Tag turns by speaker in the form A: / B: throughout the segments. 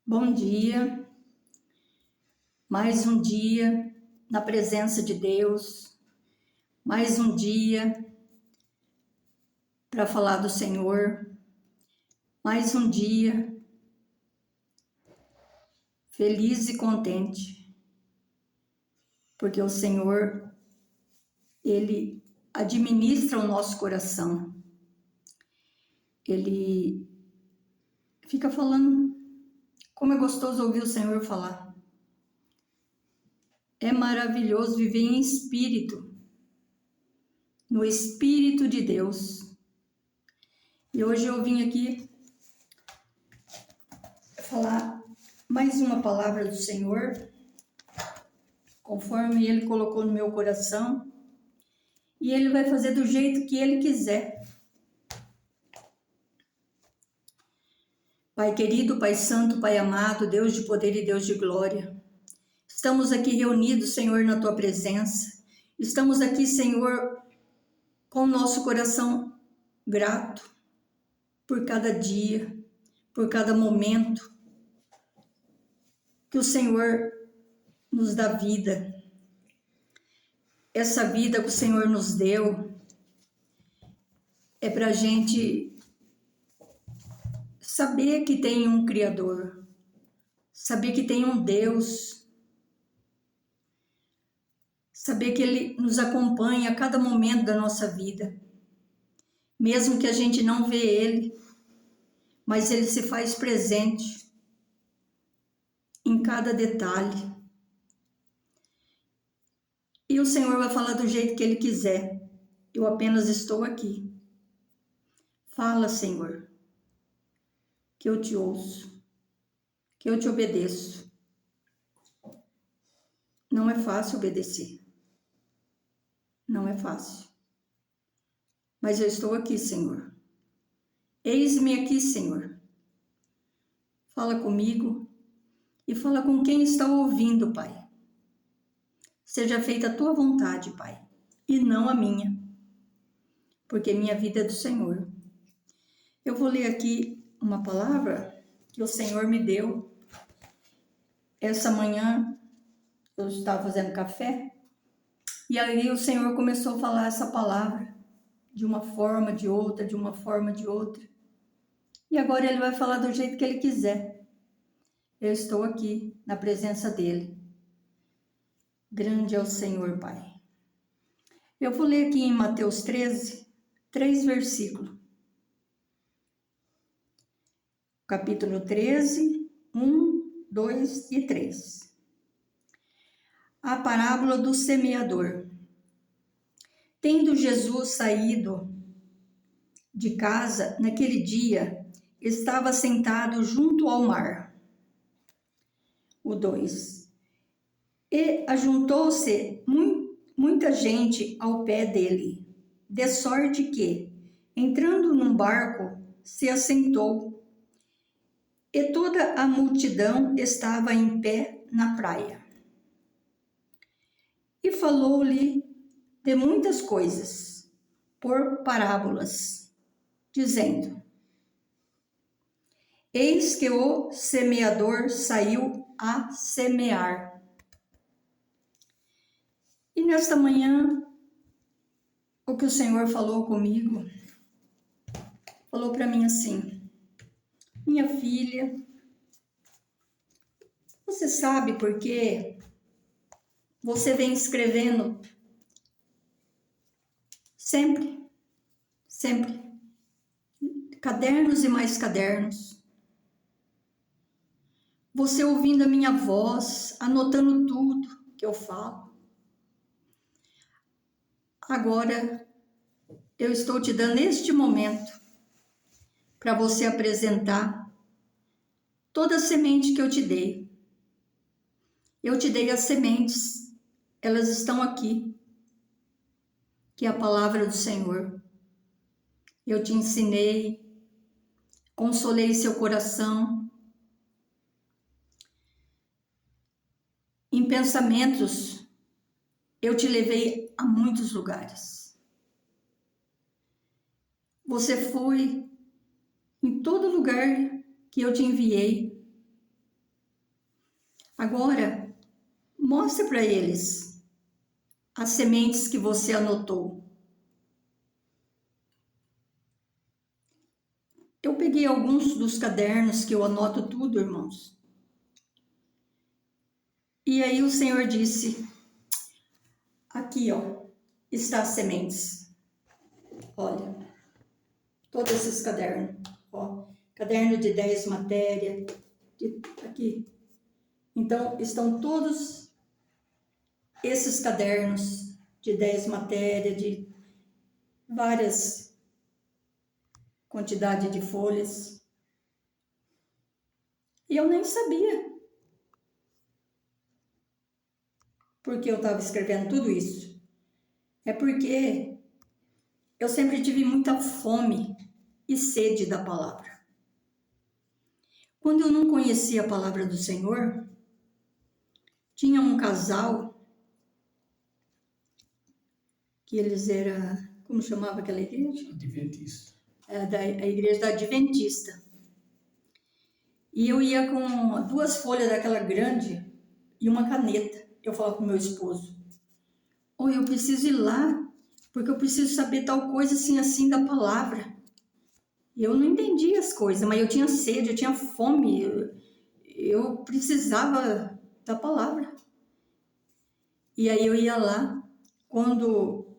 A: Bom dia, mais um dia na presença de Deus, mais um dia para falar do Senhor, mais um dia feliz e contente, porque o Senhor, Ele administra o nosso coração, Ele fica falando, como é gostoso ouvir o Senhor falar. É maravilhoso viver em espírito, no Espírito de Deus. E hoje eu vim aqui falar mais uma palavra do Senhor, conforme Ele colocou no meu coração, e Ele vai fazer do jeito que Ele quiser. Pai querido, Pai santo, Pai amado, Deus de poder e Deus de glória, estamos aqui reunidos, Senhor, na Tua presença. Estamos aqui, Senhor, com o nosso coração grato por cada dia, por cada momento que o Senhor nos dá vida. Essa vida que o Senhor nos deu é para a gente saber que tem um Criador, saber que tem um Deus, saber que Ele nos acompanha a cada momento da nossa vida, mesmo que a gente não vê Ele, mas Ele se faz presente em cada detalhe. E o Senhor vai falar do jeito que Ele quiser. Eu apenas estou aqui. Fala, Senhor, que eu te ouço, que eu te obedeço. Não é fácil obedecer. Não é fácil. Mas eu estou aqui, Senhor. Eis-me aqui, Senhor. Fala comigo e fala com quem está ouvindo, Pai. Seja feita a tua vontade, Pai, e não a minha, porque minha vida é do Senhor. Eu vou ler aqui uma palavra que o Senhor me deu. Essa manhã eu estava fazendo café e aí o Senhor começou a falar essa palavra de uma forma, de outra, de uma forma, de outra. E agora Ele vai falar do jeito que Ele quiser. Eu estou aqui na presença dEle. Grande é o Senhor, Pai. Eu vou ler aqui em Mateus 13, 3 versículos. Capítulo 13, 1, 2 e 3. A parábola do semeador. Tendo Jesus saído de casa, naquele dia, estava sentado junto ao mar. O 2. E ajuntou-se muita gente ao pé dele, de sorte que, entrando num barco, se assentou, e toda a multidão estava em pé na praia. E falou-lhe de muitas coisas, por parábolas, dizendo: Eis que o semeador saiu a semear. E nesta manhã, o que o Senhor falou comigo, falou para mim assim: minha filha, você sabe por que você vem escrevendo sempre, cadernos e mais cadernos. Você ouvindo a minha voz, anotando tudo que eu falo. Agora, eu estou te dando este momento para você apresentar toda a semente que eu te dei. Eu te dei as sementes, elas estão aqui, que é a palavra do Senhor. Eu te ensinei, consolei seu coração. Em pensamentos, eu te levei a muitos lugares. Você foi em todo lugar que eu te enviei. Agora, mostre para eles as sementes que você anotou. Eu peguei alguns dos cadernos que eu anoto tudo, irmãos. E aí o Senhor disse, aqui, ó, está as sementes. Olha, todos esses cadernos, ó, caderno de 10 matérias, aqui. Então, estão todos esses cadernos de 10 matérias, de várias quantidades de folhas. E eu nem sabia porque eu estava escrevendo tudo isso. É porque eu sempre tive muita fome e sede da palavra. Quando eu não conhecia a palavra do Senhor, tinha um casal que eles eram, como chamava aquela igreja?
B: Adventista.
A: A igreja da Adventista. E eu ia com 2 folhas daquela grande e uma caneta. Eu falava com meu esposo, eu preciso ir lá, porque eu preciso saber tal coisa assim, assim da palavra. E eu não entendia as coisas, mas eu tinha sede, eu tinha fome, eu precisava da palavra. E aí eu ia lá, quando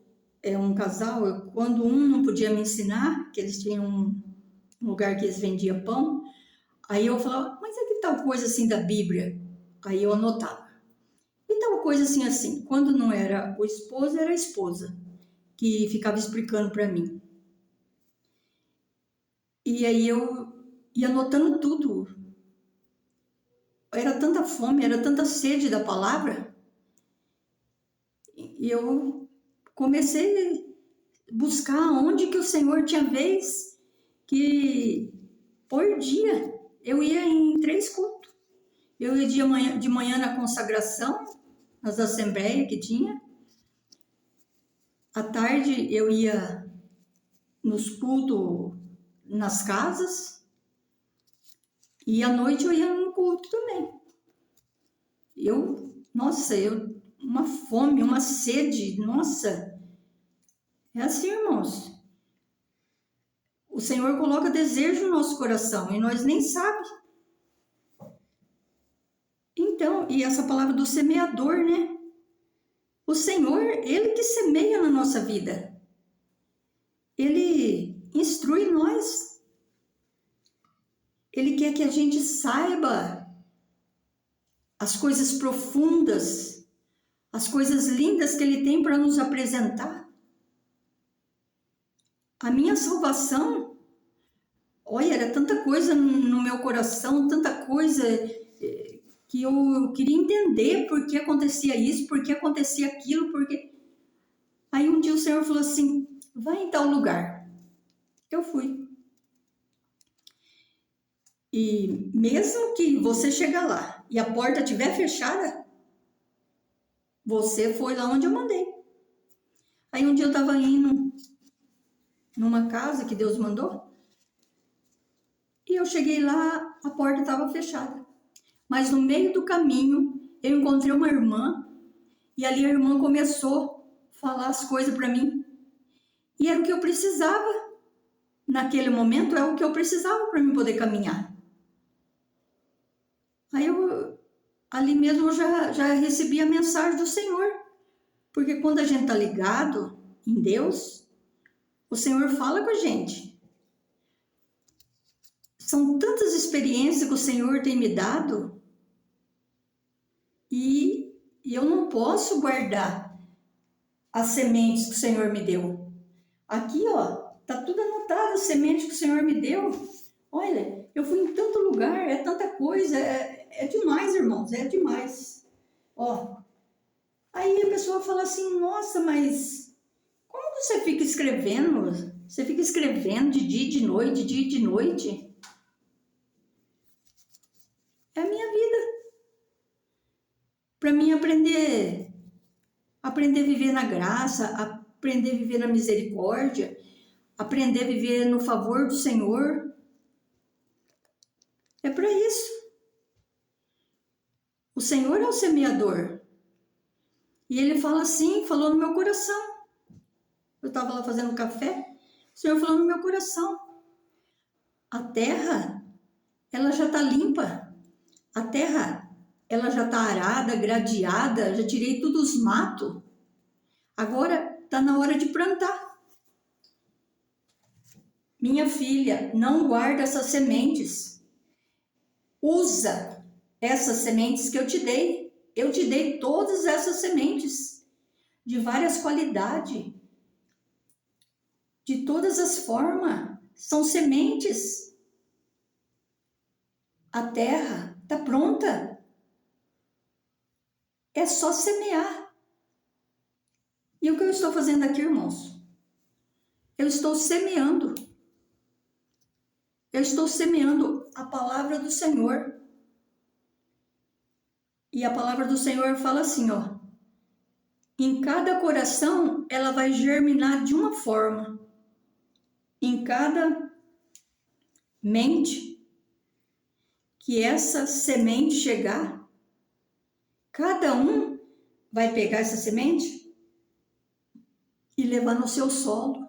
A: um casal, quando um não podia me ensinar, que eles tinham um lugar que eles vendiam pão, aí eu falava, mas é que tal coisa assim da Bíblia? Aí eu anotava. E tal coisa assim, assim. Quando não era o esposo, era a esposa, que ficava explicando para mim. E aí eu ia anotando tudo. Era tanta fome, era tanta sede da palavra. E eu comecei a buscar onde que o Senhor tinha vez que, por dia, eu ia em 3 cultos. Eu ia de manhã na consagração, nas assembleias que tinha. À tarde eu ia nos cultos nas casas. E à noite eu ia no culto também. Uma fome, uma sede, nossa. É assim, irmãos. O Senhor coloca desejo no nosso coração e nós nem sabemos. Então, e essa palavra do semeador, né? O Senhor, Ele que semeia na nossa vida. Ele instrui nós. Ele quer que a gente saiba as coisas profundas, as coisas lindas que Ele tem para nos apresentar. A minha salvação, olha, era tanta coisa no meu coração, tanta coisa que eu queria entender por que acontecia isso, por que acontecia aquilo, porque... Aí um dia o Senhor falou assim, vai em tal lugar. Eu fui. E mesmo que você chegar lá e a porta estiver fechada, você foi lá onde eu mandei. Aí um dia eu estava indo numa casa que Deus mandou, e eu cheguei lá, a porta estava fechada. Mas no meio do caminho, eu encontrei uma irmã, e ali a irmã começou a falar as coisas para mim. E era o que eu precisava. Naquele momento, é o que eu precisava para mim poder caminhar. Aí ali mesmo eu já recebi a mensagem do Senhor. Porque quando a gente está ligado em Deus, o Senhor fala com a gente. São tantas experiências que o Senhor tem me dado e eu não posso guardar as sementes que o Senhor me deu. Aqui, ó, tá tudo anotado, as sementes que o Senhor me deu. Olha, eu fui em tanto lugar, é tanta coisa, é demais, irmãos, é demais. Ó, aí a pessoa fala assim, nossa, mas como você fica escrevendo? Você fica escrevendo de dia e de noite, de dia e de noite? É a minha vida. Para mim aprender a viver na graça, aprender a viver na misericórdia, aprender a viver no favor do Senhor. É para isso. O Senhor é o semeador. E ele fala assim, falou no meu coração. Eu estava lá fazendo café, o Senhor falou no meu coração. A terra, ela já está limpa. A terra, ela já está arada, gradeada, já tirei todos os matos. Agora está na hora de plantar. Minha filha, não guarda essas sementes. Usa essas sementes que eu te dei. Eu te dei todas essas sementes, de várias qualidades, de todas as formas. São sementes. A terra está pronta. É só semear. E o que eu estou fazendo aqui, irmãos? Eu estou semeando. Eu estou semeando a palavra do Senhor. E a palavra do Senhor fala assim, ó. Em cada coração, ela vai germinar de uma forma. Em cada mente que essa semente chegar, cada um vai pegar essa semente e levar no seu solo.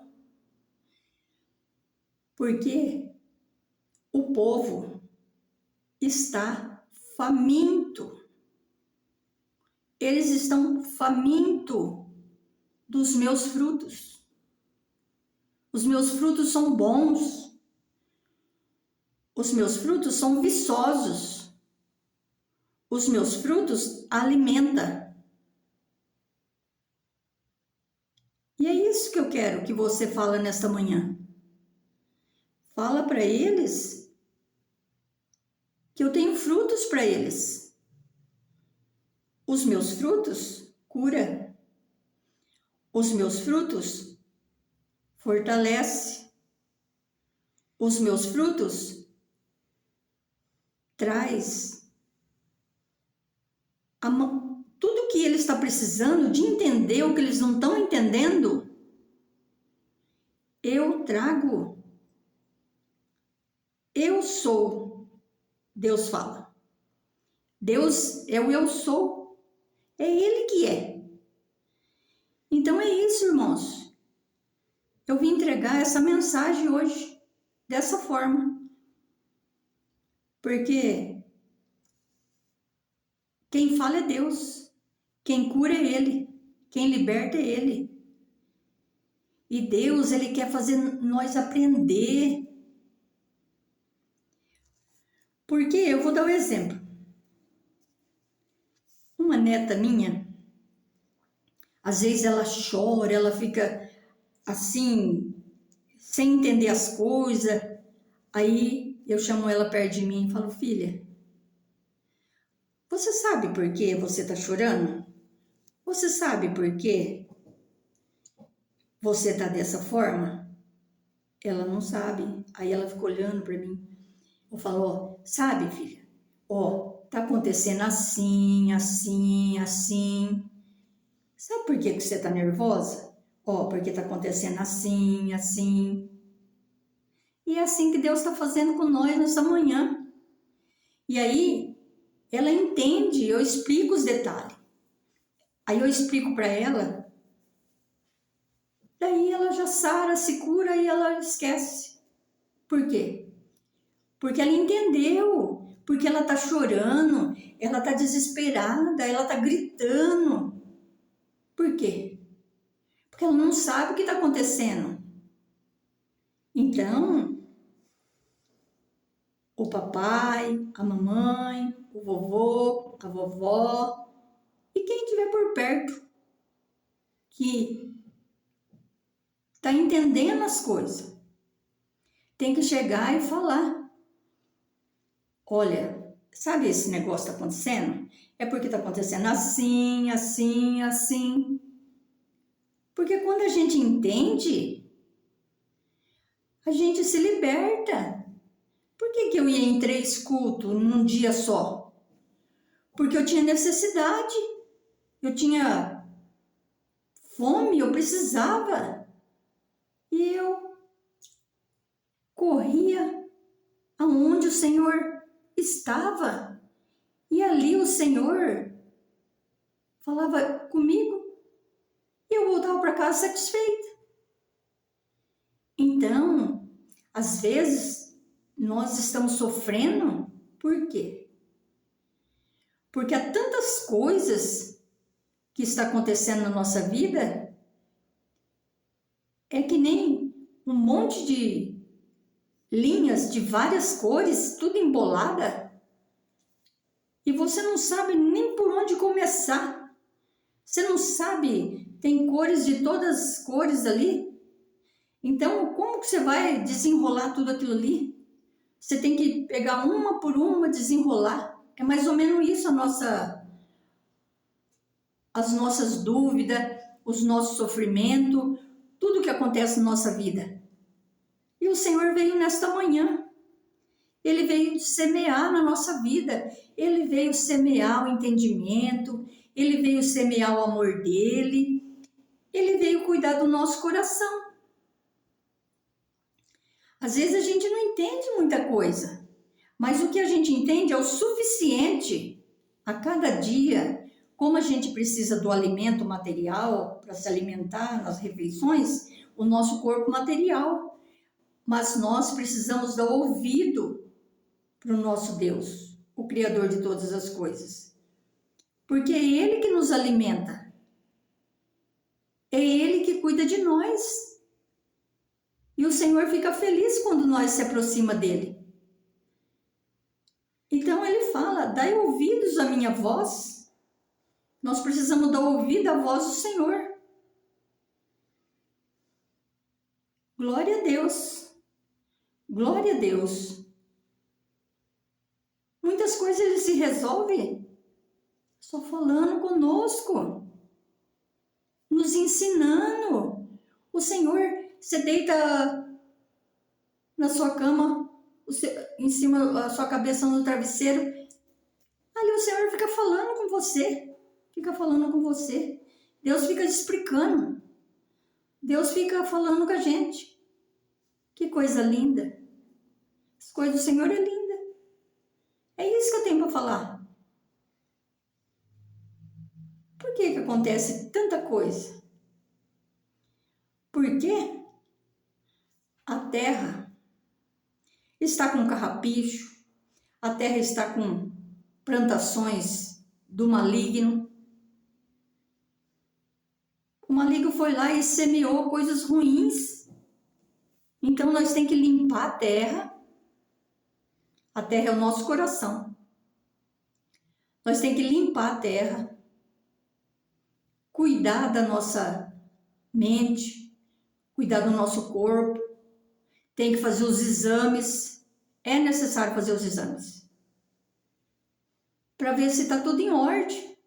A: Porque o povo está faminto. Eles estão famintos dos meus frutos. Os meus frutos são bons. Os meus frutos são viçosos. Os meus frutos alimentam. E é isso que eu quero que você fale nesta manhã. Fala para eles que eu tenho frutos para eles. Os meus frutos cura. Os meus frutos fortalece. Os meus frutos traz tudo que ele está precisando de entender o que eles não estão entendendo. Eu trago. Eu sou. Deus fala. Deus é o eu sou. É Ele que é. Então é isso, irmãos. Eu vim entregar essa mensagem hoje, dessa forma. Porque quem fala é Deus. Quem cura é Ele. Quem liberta é Ele. E Deus, Ele quer fazer nós aprender. Porque eu vou dar um exemplo. Uma neta minha, às vezes ela chora, ela fica assim, sem entender as coisas. Aí eu chamo ela perto de mim e falo, filha, você sabe por que você está chorando? Você sabe por que você está dessa forma? Ela não sabe. Aí ela fica olhando para mim. Eu falo, ó, sabe, filha? Ó, tá acontecendo assim, assim, assim. Sabe por que você tá nervosa? Ó, porque tá acontecendo assim, assim. E é assim que Deus está fazendo com nós nessa manhã. E aí, ela entende, eu explico os detalhes. Aí eu explico para ela. Daí ela já sara, se cura e ela esquece. Por quê? Porque ela entendeu. Porque ela tá chorando, ela tá desesperada, ela tá gritando. Por quê? Porque ela não sabe o que está acontecendo. Então, o papai, a mamãe, o vovô, a vovó e quem estiver por perto que está entendendo as coisas, tem que chegar e falar. Olha, sabe esse negócio que está acontecendo? É porque está acontecendo assim, assim, assim. Porque quando a gente entende, a gente se liberta. Por que eu ia em 3 cultos num dia só? Porque eu tinha necessidade, eu tinha fome, eu precisava. E eu corria aonde o Senhor estava. E ali o Senhor falava comigo e eu voltava para casa satisfeita. Então, às vezes, nós estamos sofrendo, por quê? Porque há tantas coisas que está acontecendo na nossa vida, é que nem um monte de linhas de várias cores, tudo embolada, e você não sabe nem por onde começar. Você não sabe, tem cores de todas as cores ali. Então, como que você vai desenrolar tudo aquilo ali? Você tem que pegar uma por uma, desenrolar. É mais ou menos isso as nossas dúvidas, os nossos sofrimentos, tudo que acontece na nossa vida. E o Senhor veio nesta manhã. Ele veio semear na nossa vida. Ele veio semear o entendimento. Ele veio semear o amor dele. Ele veio cuidar do nosso coração. Às vezes a gente não entende muita coisa, mas o que a gente entende é o suficiente a cada dia. Como a gente precisa do alimento material para se alimentar nas refeições, o nosso corpo material, mas nós precisamos dar ouvido para o nosso Deus, o Criador de todas as coisas, porque é Ele que nos alimenta, é Ele que cuida de nós. E o Senhor fica feliz quando nós se aproxima dele. Então ele fala, dai ouvidos à minha voz. Nós precisamos dar ouvido à voz do Senhor. Glória a Deus. Glória a Deus. Muitas coisas ele se resolve só falando conosco, nos ensinando. O Senhor, você deita na sua cama, em cima da sua cabeça no travesseiro, ali o Senhor fica falando com você, Deus fica explicando, Deus fica falando com a gente. Que coisa linda, as coisas do Senhor é linda. É isso que eu tenho para falar. Por que acontece tanta coisa? Porque a terra está com carrapicho, a terra está com plantações do maligno. O maligno foi lá e semeou coisas ruins. Então nós temos que limpar a terra. A terra é o nosso coração. Nós temos que limpar a terra, cuidar da nossa mente, cuidar do nosso corpo. Tem que fazer os exames. É necessário fazer os exames para ver se está tudo em ordem.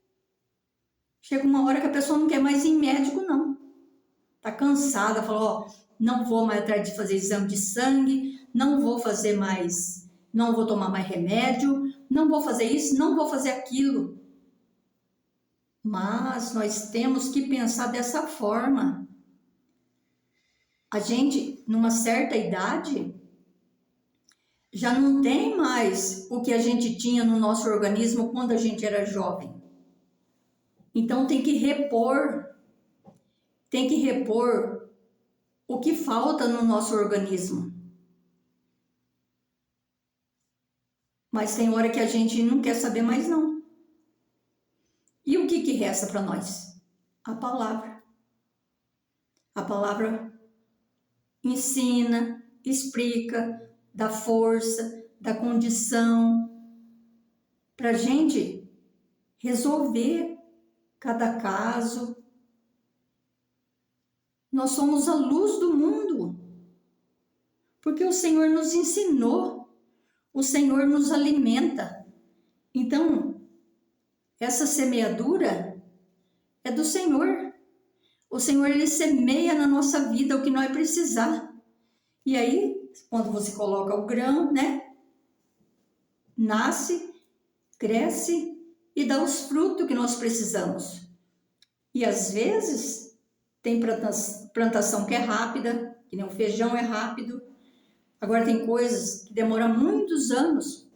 A: Chega uma hora que a pessoa não quer mais ir em médico, não. Está cansada, falou, ó, não vou mais atrás de fazer exame de sangue, não vou fazer mais, não vou tomar mais remédio, não vou fazer isso, não vou fazer aquilo. Mas nós temos que pensar dessa forma. A gente, numa certa idade, já não tem mais o que a gente tinha no nosso organismo quando a gente era jovem. Então tem que repor o que falta no nosso organismo. Mas tem hora que a gente não quer saber mais não. E o que resta para nós? A palavra. A palavra ensina, explica, dá força, dá condição para a gente resolver cada caso. Nós somos a luz do mundo, porque o Senhor nos ensinou, o Senhor nos alimenta. Então, essa semeadura é do Senhor. O Senhor, Ele semeia na nossa vida o que nós precisar. E aí, quando você coloca o grão, né? Nasce, cresce e dá os frutos que nós precisamos. E às vezes, tem plantação que é rápida, que nem o feijão é rápido. Agora tem coisas que demoram muitos anos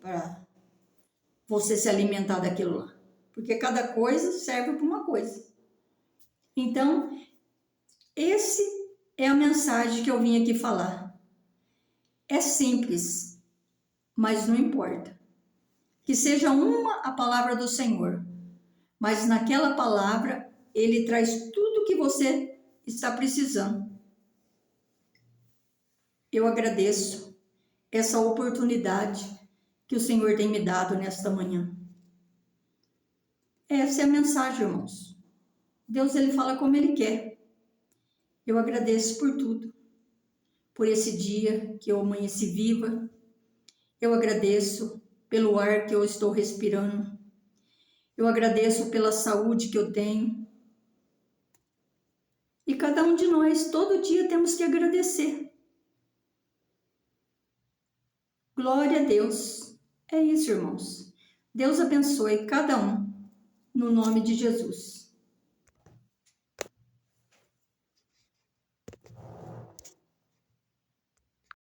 A: você se alimentar daquilo lá. Porque cada coisa serve para uma coisa. Então, esse é a mensagem que eu vim aqui falar. É simples, mas não importa. Que seja uma a palavra do Senhor, mas naquela palavra Ele traz tudo que você está precisando. Eu agradeço essa oportunidade que o Senhor tem me dado nesta manhã. Essa é a mensagem, irmãos. Deus, Ele fala como Ele quer. Eu agradeço por tudo. Por esse dia que eu amanheci viva. Eu agradeço pelo ar que eu estou respirando. Eu agradeço pela saúde que eu tenho. E cada um de nós, todo dia, temos que agradecer. Glória a Deus. É isso, irmãos. Deus abençoe cada um, no nome de Jesus.